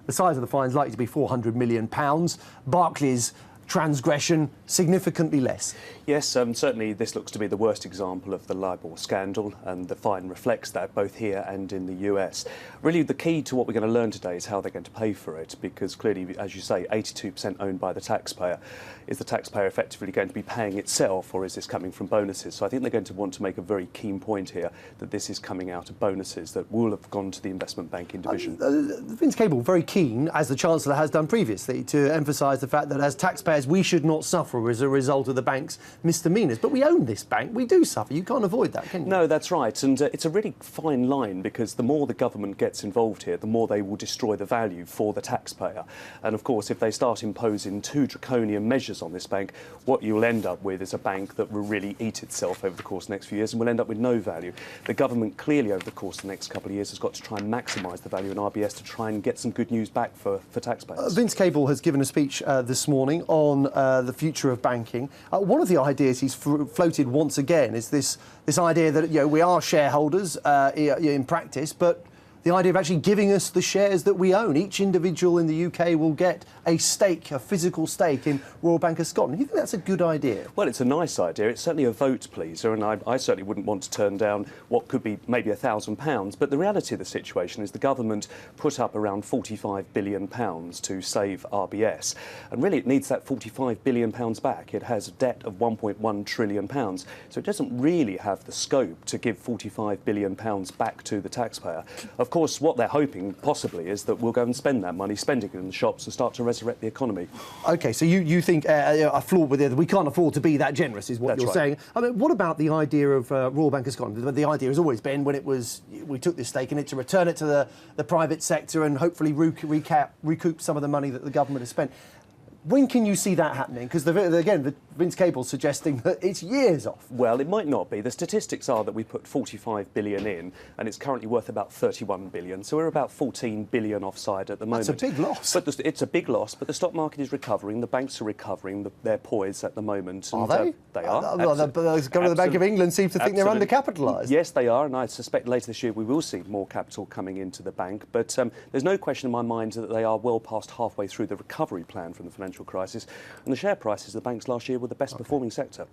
The size of the fine is likely to be £400 million. Barclays' transgression significantly less. Yes, certainly this looks to be the worst example of the LIBOR scandal, and the fine reflects that both here and in the US. Really, the key to what we're going to learn today is how they're going to pay for it, because clearly, as you say, 82% owned by the taxpayer. Is the taxpayer effectively going to be paying itself, or is this coming from bonuses? So I think they're going to want to make a very keen point here that this is coming out of bonuses that will have gone to the investment banking division. Vince Cable very keen, as the Chancellor has done previously, to emphasise the fact that as taxpayers we should not suffer as a result of the bank's misdemeanours. But we own this bank, we do suffer. You can't avoid that, can you? No, that's right. And it's a really fine line, because the more the government gets involved here, the more they will destroy the value for the taxpayer. And of course, if they start imposing too draconian measures on this bank, what you'll end up with is a bank that will really eat itself over the course of the next few years and will end up with no value. The government clearly over the course of the next couple of years has got to try and maximise the value in RBS to try and get some good news back for taxpayers. Vince Cable has given a speech this morning on the future of banking. One of the ideas he's floated once again is this idea that we are shareholders in practice, but the idea of actually giving us the shares that we own. Each individual in the UK will get a stake, a physical stake in Royal Bank of Scotland. Do you think that's a good idea? Well, it's a nice idea. It's certainly a vote pleaser, and I certainly wouldn't want to turn down what could be maybe £1,000. But the reality of the situation is the government put up around £45 billion to save RBS. And really, it needs that £45 billion back. It has a debt of £1.1 trillion. So it doesn't really have the scope to give £45 billion back to the taxpayer. Of course, what they're hoping, possibly, is that we'll go and spend that money, spending it in the shops and start to resurrect the economy. OK, so you think a flaw with it, we can't afford to be that generous, is what That's you're right. saying. I mean, what about the idea of Royal Bank of Scotland? The idea has always been, when we took this stake in it, to return it to the private sector and hopefully recoup some of the money that the government has spent. When can you see that happening? Because, again, Vince Cable's suggesting that it's years off. Well, it might not be. The statistics are that we put 45 billion in, and it's currently worth about 31 billion. So we're about 14 billion offside at the moment. That's a big loss. But it's a big loss, but the stock market is recovering, the banks are recovering, they're poised at the moment. Are they? They are. The Governor of the Bank of England seems to think they're undercapitalised. Yes, they are, and I suspect later this year we will see more capital coming into the bank. But there's no question in my mind that they are well past halfway through the recovery plan from the financial crisis. And the share prices of the banks last year were the best performing sector.